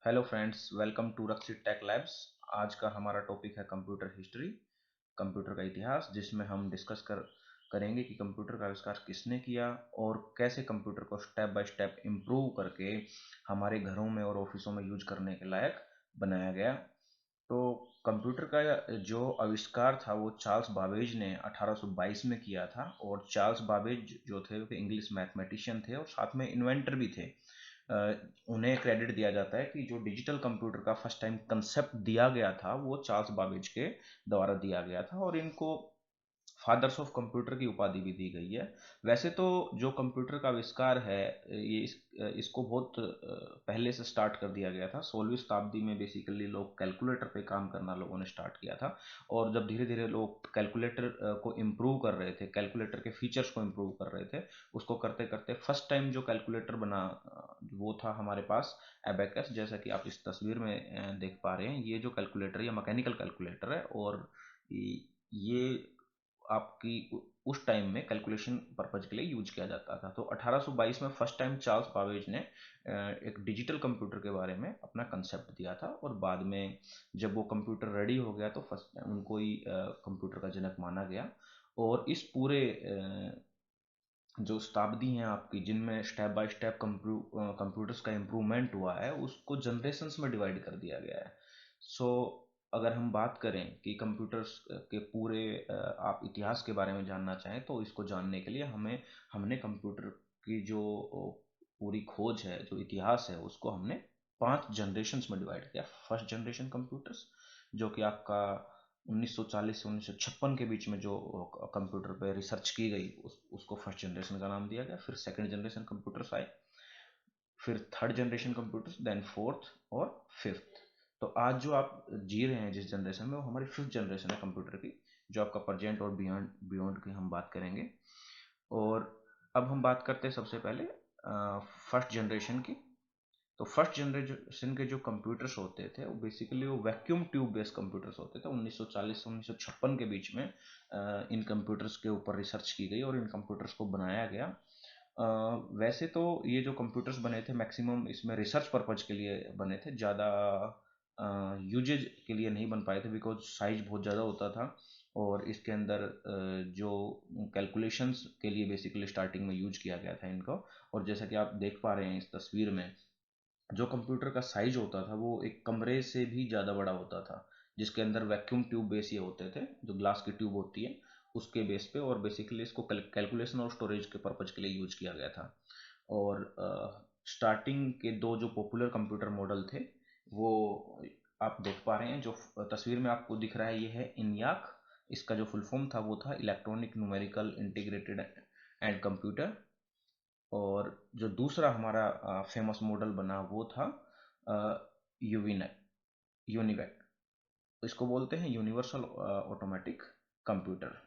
Hello friends, welcome to Rakshit tech labs. आज का हमारा टॉपिक है कंप्यूटर हिस्ट्री, कंप्यूटर का इतिहास, जिसमें हम डिस्कस करेंगे कि कंप्यूटर का आविष्कार किसने किया और कैसे कंप्यूटर को स्टेप बाय स्टेप इम्प्रूव करके हमारे घरों में और ऑफिसों में यूज करने के लायक बनाया गया। तो कंप्यूटर का जो आविष्कार था वो चार्ल्स बाबेज ने 1822 में किया था। और चार्ल्स बाबेज जो थे वो इंग्लिश मैथमेटिशियन थे और साथ में इन्वेंटर भी थे। उन्हें क्रेडिट दिया जाता है कि जो डिजिटल कंप्यूटर का फर्स्ट टाइम कंसेप्ट दिया गया था वो चार्ल्स बाबेज के द्वारा दिया गया था और इनको फादर्स ऑफ कंप्यूटर की उपाधि भी दी गई है। वैसे तो जो कंप्यूटर का आविष्कार है ये इसको बहुत पहले से स्टार्ट कर दिया गया था। 16वीं शताब्दी में बेसिकली लोग कैलकुलेटर पे काम करना लोगों ने स्टार्ट किया था। और जब धीरे धीरे लोग कैलकुलेटर को इम्प्रूव कर रहे थे, कैलकुलेटर के फीचर्स को इम्प्रूव कर रहे थे, उसको करते करते फर्स्ट टाइम जो कैलकुलेटर बना वो था हमारे पास एबेकस। जैसा कि आप इस तस्वीर में देख पा रहे हैं, ये जो कैलकुलेटर या मैकेनिकल कैलकुलेटर है और ये आपकी उस टाइम में कैलकुलेशन पर्पज के लिए यूज किया जाता था। तो 1822 में फर्स्ट टाइम चार्ल्स बाबेज ने एक डिजिटल कंप्यूटर के बारे में अपना कंसेप्ट दिया था और बाद में जब वो कंप्यूटर रेडी हो गया तो फर्स्ट उनको ही कंप्यूटर का जनक माना गया। और इस पूरे जो शताब्दी हैं आपकी जिनमें स्टेप बाय स्टेप कंप्यूटर्स का इम्प्रूवमेंट हुआ है उसको जनरेशन्स में डिवाइड कर दिया गया है। सो अगर हम बात करें कि कंप्यूटर्स के पूरे आप इतिहास के बारे में जानना चाहें तो इसको जानने के लिए हमने कंप्यूटर की जो पूरी खोज है, जो इतिहास है, उसको हमने 5 जनरेशन्स में डिवाइड किया। फर्स्ट जनरेशन कंप्यूटर्स जो कि आपका 1940 से 1956 के बीच में जो कंप्यूटर पे रिसर्च की गई उसको फर्स्ट जनरेशन का नाम दिया गया। फिर सेकंड जनरेशन कंप्यूटर्स आए, फिर third generation computers, then fourth और फिफ्थ। तो आज जो आप जी रहे हैं जिस जनरेशन में वो हमारी फिफ्थ जनरेशन है कंप्यूटर की, जो आपका प्रेजेंट और बियॉन्ड बियॉन्ड की हम बात करेंगे। और अब हम बात करते हैं सबसे पहले फर्स्ट जनरेशन की। तो फर्स्ट जनरेशन के जो कंप्यूटर्स होते थे वो बेसिकली वो वैक्यूम ट्यूब बेस्ड कंप्यूटर्स होते थे। 1940 से 1956 के बीच में इन कंप्यूटर्स के ऊपर रिसर्च की गई और इन कंप्यूटर्स को बनाया गया। वैसे तो ये जो कंप्यूटर्स बने थे मैक्सिमम इसमें रिसर्च पर्पज के लिए बने थे, ज़्यादा यूजेज के लिए नहीं बन पाए थे बिकॉज साइज बहुत ज़्यादा होता था। और इसके अंदर जो कैलकुलेशंस के लिए बेसिकली स्टार्टिंग में यूज किया गया था इनको। और जैसा कि आप देख पा रहे हैं इस तस्वीर में, जो कंप्यूटर का साइज होता था वो एक कमरे से भी ज़्यादा बड़ा होता था, जिसके अंदर वैक्यूम ट्यूब बेस ये होते थे, जो ग्लास की ट्यूब होती है उसके बेस पे। और बेसिकली इसको कैलकुलेशन और स्टोरेज के पर्पज के लिए यूज किया गया था। और स्टार्टिंग के दो जो पॉपुलर कंप्यूटर मॉडल थे वो आप देख पा रहे हैं। जो तस्वीर में आपको दिख रहा है ये है इन्याक। इसका जो फुल फॉर्म था वो था electronic numerical integrated and computer. और जो दूसरा हमारा फेमस मॉडल बना वो था यूवीनेक यूनिवेक। इसको बोलते हैं यूनिवर्सल ऑटोमेटिक कंप्यूटर।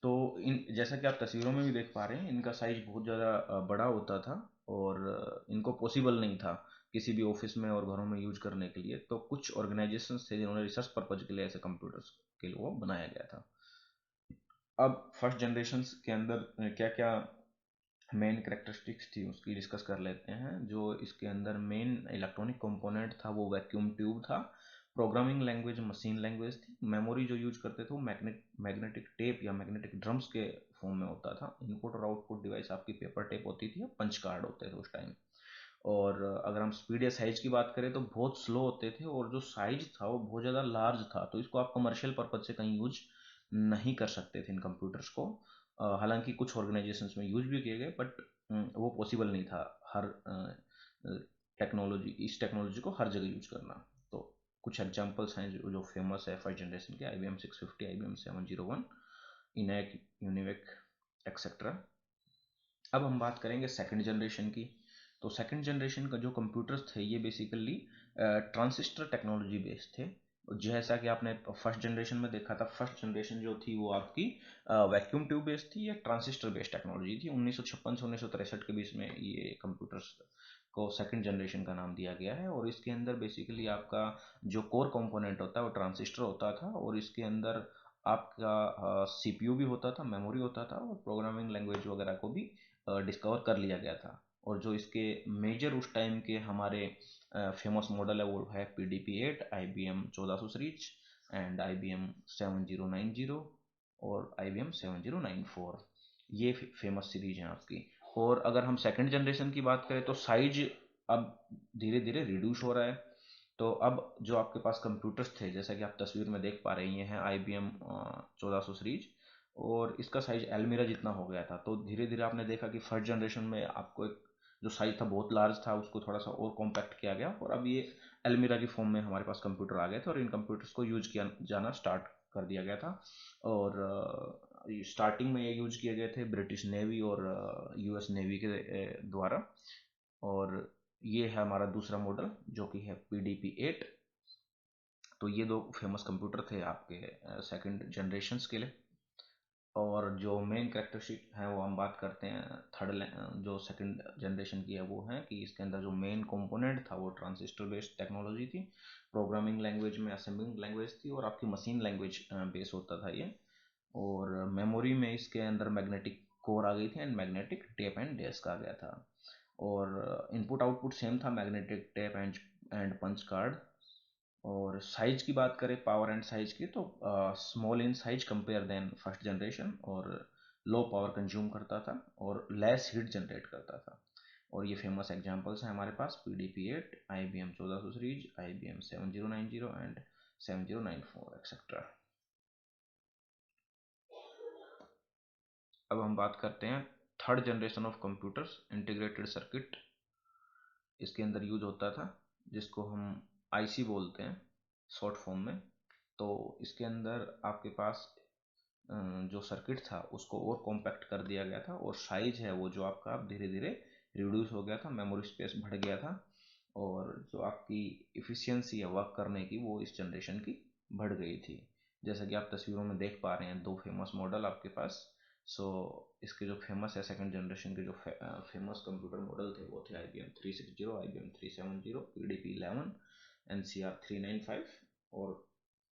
तो इन जैसा कि आप तस्वीरों में भी देख पा रहे हैं इनका साइज बहुत ज़्यादा बड़ा होता था और इनको पॉसिबल नहीं था किसी भी ऑफिस में और घरों में यूज करने के लिए। तो कुछ ऑर्गेनाइजेशंस थे जिन्होंने रिसर्च पर्पज के लिए ऐसे कंप्यूटर्स के लिए वो बनाया गया था। अब फर्स्ट जनरेशन के अंदर क्या क्या मेन करेक्टरिस्टिक्स थी उसकी डिस्कस कर लेते हैं। जो इसके अंदर मेन इलेक्ट्रॉनिक कंपोनेंट था वो वैक्यूम ट्यूब था। प्रोग्रामिंग लैंग्वेज मशीन लैंग्वेज थी। मेमोरी जो यूज करते थे वो मैग्नेटिक टेप या मैग्नेटिक ड्रम्स के फॉर्म में होता था। इनपुट और आउटपुट डिवाइस आपकी पेपर टेप होती थी या पंच कार्ड होते थे उस टाइम। और अगर हम स्पीड या साइज की बात करें तो बहुत स्लो होते थे और जो साइज था वो बहुत ज़्यादा लार्ज था, तो इसको आप कमर्शियल पर्पज से कहीं यूज नहीं कर सकते थे इन कंप्यूटर्स को। हालांकि कुछ ऑर्गेनाइजेशंस में यूज भी किए गए बट वो पॉसिबल नहीं था हर टेक्नोलॉजी इस टेक्नोलॉजी को हर जगह यूज करना। तो कुछ एग्जांपल्स हैं जो फेमस है फर्स्ट जनरेशन के: IBM 650, IBM 701, ENIAC, UNIVAC, etcetera. अब हम बात करेंगे सेकंड जनरेशन की। तो सेकंड जनरेशन का जो कंप्यूटर्स थे ये बेसिकली ट्रांजिस्टर टेक्नोलॉजी बेस्ड थे। जैसा कि आपने फर्स्ट जनरेशन में देखा था, फर्स्ट जनरेशन जो थी वो आपकी वैक्यूम ट्यूब बेस्ड थी या ट्रांजिस्टर बेस्ड टेक्नोलॉजी थी। 1956 से 1963 के बीच में ये कंप्यूटर्स को सेकंड जनरेशन का नाम दिया गया है। और इसके अंदर बेसिकली आपका जो कोर कंपोनेंट होता है वो ट्रांजिस्टर होता था और इसके अंदर आपका सीपीयू भी होता था, मेमोरी होता था और प्रोग्रामिंग लैंग्वेज वगैरह को भी डिस्कवर कर लिया गया था। और जो इसके मेजर उस टाइम के हमारे फेमस मॉडल है वो है PDP-8, IBM 1400 series and IBM 7090 और IBM 7094। ये फेमस सीरीज हैं आपकी। और अगर हम सेकंड जनरेशन की बात करें तो साइज अब धीरे धीरे रिड्यूस हो रहा है। तो अब जो आपके पास कंप्यूटर्स थे, जैसा कि आप तस्वीर में देख पा रहे हैं, IBM 1400 सीरीज, और इसका साइज एल्मीरा जितना हो गया था। तो धीरे धीरे आपने देखा कि फर्स्ट जनरेशन में आपको एक जो साइज था बहुत लार्ज था, उसको थोड़ा सा और कॉम्पैक्ट किया गया, और अब ये एल्मीरा की फॉर्म में हमारे पास कंप्यूटर आ गए थे, और इन कंप्यूटर्स को यूज किया जाना स्टार्ट कर दिया गया था। और स्टार्टिंग में ये यूज किए गए थे ब्रिटिश नेवी और US नेवी के द्वारा। और ये है हमारा दूसरा मॉडल जो कि है PDP-8। तो ये दो फेमस कंप्यूटर थे आपके सेकंड जनरेशन्स के लिए। और जो मेन कैरेक्टरिस्टिक है वो हम बात करते हैं थर्ड जो सेकंड जनरेशन की है, वो है कि इसके अंदर जो मेन कंपोनेंट था वो ट्रांजिस्टर बेस्ड टेक्नोलॉजी थी। प्रोग्रामिंग लैंग्वेज में असेंबलिंग लैंग्वेज थी, और आपकी मशीन लैंग्वेज बेस होता था ये। और मेमोरी में इसके अंदर मैग्नेटिक कोर आ गई थी and magnetic tape and disc आ गया था। और इनपुट आउटपुट सेम था, magnetic tape and punch card. और साइज की बात करें, पावर एंड साइज की, तो small in size compare than first generation, और लो पावर कंज्यूम करता था और लेस हीट जनरेट करता था। और ये फेमस एग्जांपल्स हैं हमारे पास PDP-8, IBM 1400 series, IBM 7090 and 7094 etcetera. अब हम बात करते हैं third generation of computers, integrated circuit. इसके अंदर यूज होता था, जिसको हम IC बोलते हैं शॉर्ट फॉर्म में। तो इसके अंदर आपके पास जो सर्किट था उसको और कॉम्पैक्ट कर दिया गया था, और साइज है वो जो आपका धीरे धीरे रिड्यूस हो गया था, मेमोरी स्पेस बढ़ गया था, और जो आपकी इफ़िशियंसी है वर्क करने की वो इस जनरेशन की बढ़ गई थी। जैसा कि आप तस्वीरों में देख पा रहे हैं, दो फेमस मॉडल आपके पास। सो इसके जो फेमस है सेकंड जनरेशन के जो फेमस कंप्यूटर मॉडल थे वो थे IBM 360, IBM 370, PDP-11, NCR 395 और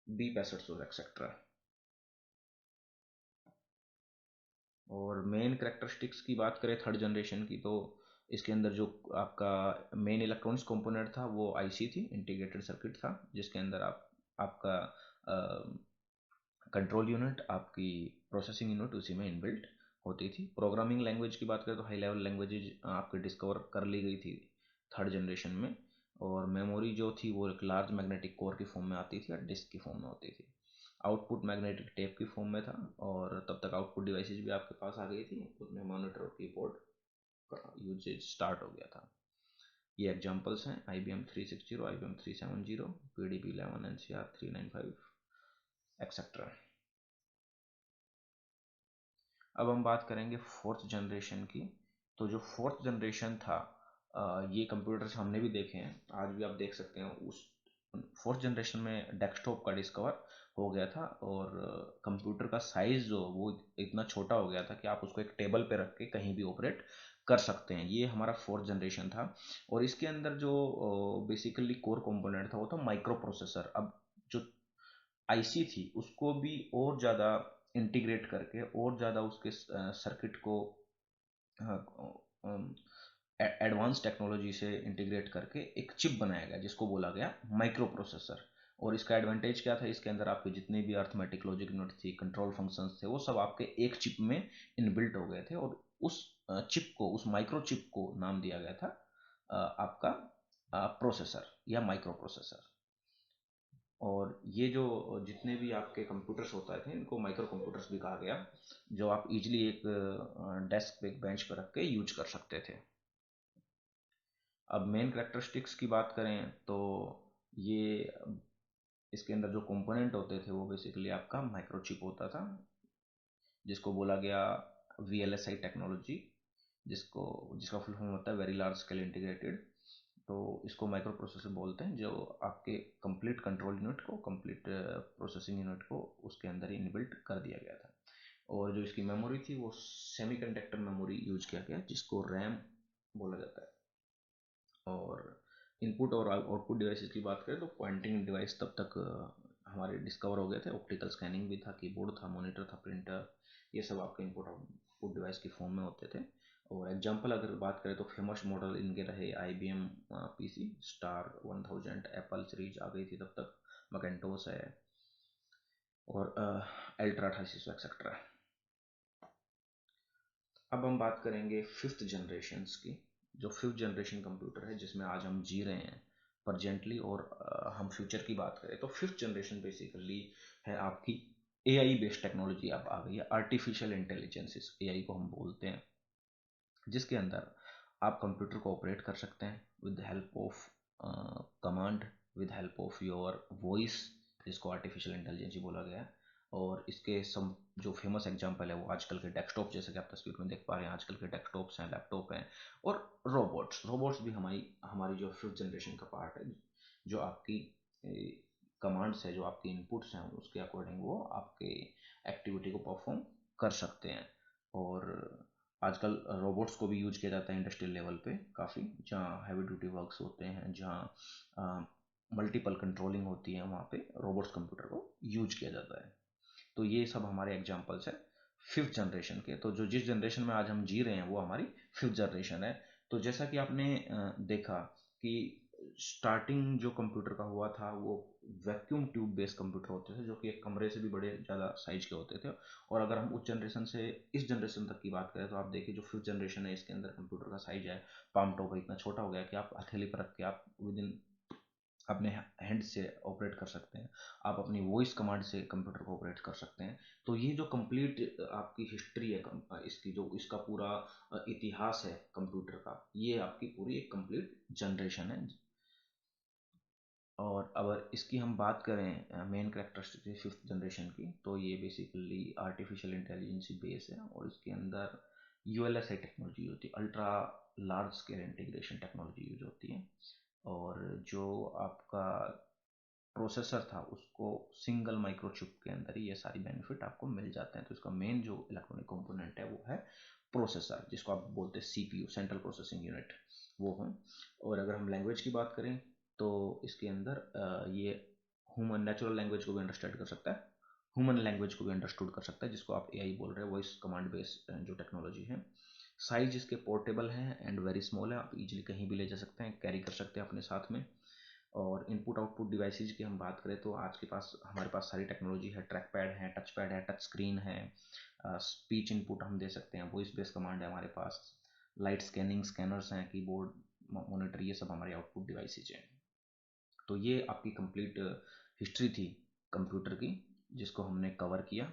B6500 एक्सेट्रा। और मेन करेक्टरिस्टिक्स की बात करें थर्ड जनरेशन की, तो इसके अंदर जो आपका मेन इलेक्ट्रॉनिक्स कंपोनेंट था वो IC थी, इंटीग्रेटेड सर्किट था, जिसके अंदर आपका कंट्रोल यूनिट, आपकी प्रोसेसिंग यूनिट उसी में इनबिल्ट होती थी। प्रोग्रामिंग लैंग्वेज की बात करें तो हाई लेवल लैंग्वेजेज आपके डिस्कवर कर ली गई थी थर्ड जनरेशन में। और मेमोरी जो थी वो एक लार्ज मैग्नेटिक कोर की फॉर्म में आती थी और डिस्क की फॉर्म में होती थी। आउटपुट मैग्नेटिक टेप की फॉर्म में था, और तब तक आउटपुट डिवाइसेज भी आपके पास आ गई थी, उसमें मॉनिटर और कीबोर्ड का यूजेज स्टार्ट हो गया था। ये एग्जांपल्स हैं IBM 360, IBM 370, PDP-11, NCR 395 etcetera. अब हम बात करेंगे फोर्थ जनरेशन की। तो जो फोर्थ जनरेशन था, ये कंप्यूटर्स हमने भी देखे हैं, आज भी आप देख सकते हैं। उस फोर्थ जनरेशन में डेस्कटॉप का डिस्कवर हो गया था, और कंप्यूटर का साइज जो वो इतना छोटा हो गया था कि आप उसको एक टेबल पे रख के कहीं भी ऑपरेट कर सकते हैं। ये हमारा फोर्थ जनरेशन था। और इसके अंदर जो बेसिकली कोर कंपोनेंट था वो था माइक्रो प्रोसेसर। अब जो IC थी उसको भी और ज़्यादा इंटीग्रेट करके और ज़्यादा उसके सर्किट को एडवांस टेक्नोलॉजी से इंटीग्रेट करके एक चिप बनाया गया, जिसको बोला गया माइक्रो प्रोसेसर। और इसका एडवांटेज क्या था, इसके अंदर आपके जितने भी अर्थमेटिक लॉजिक यूनिट थी, कंट्रोल फंक्शंस थे, वो सब आपके एक चिप में इनबिल्ट हो गए थे। और उस चिप को, उस माइक्रो चिप को नाम दिया गया था आपका प्रोसेसर या माइक्रो प्रोसेसर। और ये जो जितने भी आपके कंप्यूटर्स होता थे इनको माइक्रो कंप्यूटर्स भी कहा गया, जो आप इजीली एक डेस्क पे, एक बेंच पर रख के यूज कर सकते थे। अब मेन करेक्टरिस्टिक्स की बात करें तो ये इसके अंदर जो कंपोनेंट होते थे वो बेसिकली आपका माइक्रोचिप होता था, जिसको बोला गया VLSI टेक्नोलॉजी, जिसका फुल फॉर्म होता है वेरी लार्ज स्केल इंटीग्रेटेड। तो इसको माइक्रो प्रोसेसर बोलते हैं, जो आपके कंप्लीट कंट्रोल यूनिट को, कंप्लीट प्रोसेसिंग यूनिट को उसके अंदर ही इनबिल्ट कर दिया गया था। और जो इसकी मेमोरी थी वो सेमीकंडक्टर मेमोरी यूज किया गया, जिसको रैम बोला जाता है। और इनपुट और आउटपुट डिवाइसेस की बात करें तो पॉइंटिंग डिवाइस तब तक हमारे डिस्कवर हो गए थे। ऑप्टिकल स्कैनिंग भी था, कीबोर्ड था, मॉनिटर था, प्रिंटर, ये सब आपके इनपुट आउटपुट डिवाइस की फॉर्म में होते थे। और एग्जांपल अगर बात करें तो फेमस मॉडल इनके रहे IBM PC star 1000, Apple series आ गई थी तब तक, मैकिन्टोश है, और अल्ट्रा 8800 एक्सेट्रा। अब हम बात करेंगे फिफ्थ जनरेशन्स की, जो फिफ्थ जनरेशन कंप्यूटर है जिसमें आज हम जी रहे हैं प्रजेंटली, और हम फ्यूचर की बात करें तो फिफ्थ जनरेशन बेसिकली है आपकी AI बेस्ड टेक्नोलॉजी अब आ गई है, आर्टिफिशियल इंटेलिजेंस AI को हम बोलते हैं, जिसके अंदर आप कंप्यूटर को ऑपरेट कर सकते हैं with help of command, with help of your voice, जिसको आर्टिफिशियल इंटेलिजेंस बोला गया है। और इसके सम जो फेमस एग्जांपल है वो आजकल के डेस्कटॉप, जैसे कि आप तस्वीर में देख पा रहे हैं, आजकल के डेस्कटॉप्स हैं, लैपटॉप हैं, और रोबोट्स। रोबोट्स भी हमारी हमारी जो फिफ्थ जनरेशन का पार्ट है, जो आपकी कमांड्स है, जो आपके इनपुट्स हैं, उसके अकॉर्डिंग वो आपके एक्टिविटी को परफॉर्म कर सकते हैं। और आजकल रोबोट्स को भी यूज किया जाता है इंडस्ट्रियल लेवल पे काफ़ी, जहाँ हैवी ड्यूटी वर्क्स होते हैं, जहाँ मल्टीपल कंट्रोलिंग होती है, वहाँ पे रोबोट्स कंप्यूटर को यूज किया जाता है। तो ये सब हमारे एग्जांपल्स हैं फिफ्थ जनरेशन के। तो जो जिस जनरेशन में आज हम जी रहे हैं वो हमारी फिफ्थ जनरेशन है। तो जैसा कि आपने देखा कि स्टार्टिंग जो कंप्यूटर का हुआ था वो वैक्यूम ट्यूब बेस्ड कंप्यूटर होते थे, जो कि एक कमरे से भी बड़े ज़्यादा साइज के होते थे। और अगर हम उस जनरेशन से इस जनरेशन तक की बात करें तो आप देखिए जो फिफ्थ जनरेशन है इसके अंदर कंप्यूटर का साइज है पाम टॉप है, इतना छोटा हो गया कि आप हथेली पर रख के आप विद इन अपने हैंड से ऑपरेट कर सकते हैं, आप अपनी वॉइस कमांड से कंप्यूटर को ऑपरेट कर सकते हैं। तो ये जो कंप्लीट आपकी हिस्ट्री है, इसकी जो इसका पूरा इतिहास है कंप्यूटर का, ये आपकी पूरी एक कंप्लीट जनरेशन है। और अगर इसकी हम बात करें मेन कैरेक्टरिस्टिक फिफ्थ जनरेशन की, तो ये बेसिकली आर्टिफिशियल इंटेलिजेंस बेस है, और इसके अंदर ULSI टेक्नोलॉजी होती है, ultra large scale integration technology use होती है। और जो आपका प्रोसेसर था उसको सिंगल माइक्रोचिप के अंदर ही ये सारी बेनिफिट आपको मिल जाते हैं। तो इसका मेन जो इलेक्ट्रॉनिक कंपोनेंट है वो है प्रोसेसर, जिसको आप बोलते हैं CPU, सेंट्रल प्रोसेसिंग यूनिट, वो हो। और अगर हम लैंग्वेज की बात करें तो इसके अंदर ये ह्यूमन नेचुरल लैंग्वेज को भी अंडरस्टैंड कर सकता है, ह्यूमन लैंग्वेज को भी अंडरस्टूड कर सकता है, जिसको आप AI बोल रहे हैं, वॉइस कमांड बेस्ड जो टेक्नोलॉजी है। साइज इसके पोर्टेबल है एंड वेरी स्मॉल है, आप इजीली कहीं भी ले जा सकते हैं, कैरी कर सकते हैं अपने साथ में। और इनपुट आउटपुट डिवाइसेज की हम बात करें तो आज के पास हमारे पास सारी टेक्नोलॉजी है, ट्रैक पैड है, टच स्क्रीन है, स्पीच इनपुट हम दे सकते हैं, वॉइस बेस्ड कमांड है हमारे पास, लाइट स्कैनिंग स्कैनर्स हैं, कीबोर्ड मॉनिटर, ये सब हमारे आउटपुट डिवाइसेज हैं। तो ये आपकी कंप्लीट हिस्ट्री थी कंप्यूटर की, जिसको हमने कवर किया।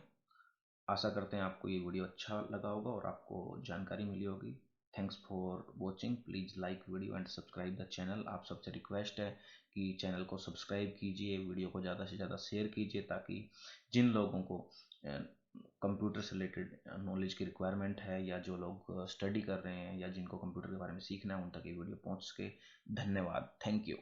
आशा करते हैं आपको ये वीडियो अच्छा लगा होगा और आपको जानकारी मिली होगी। Thanks for watching, please like video and subscribe the channel. आप सबसे रिक्वेस्ट है कि चैनल को सब्सक्राइब कीजिए, वीडियो को ज़्यादा से ज़्यादा शेयर कीजिए, ताकि जिन लोगों को कंप्यूटर से रिलेटेड नॉलेज की रिक्वायरमेंट है, या जो लोग स्टडी कर रहे हैं, या जिनको कंप्यूटर के बारे में सीखना है, उन तक ये वीडियो पहुंच सके। धन्यवाद, थैंक यू।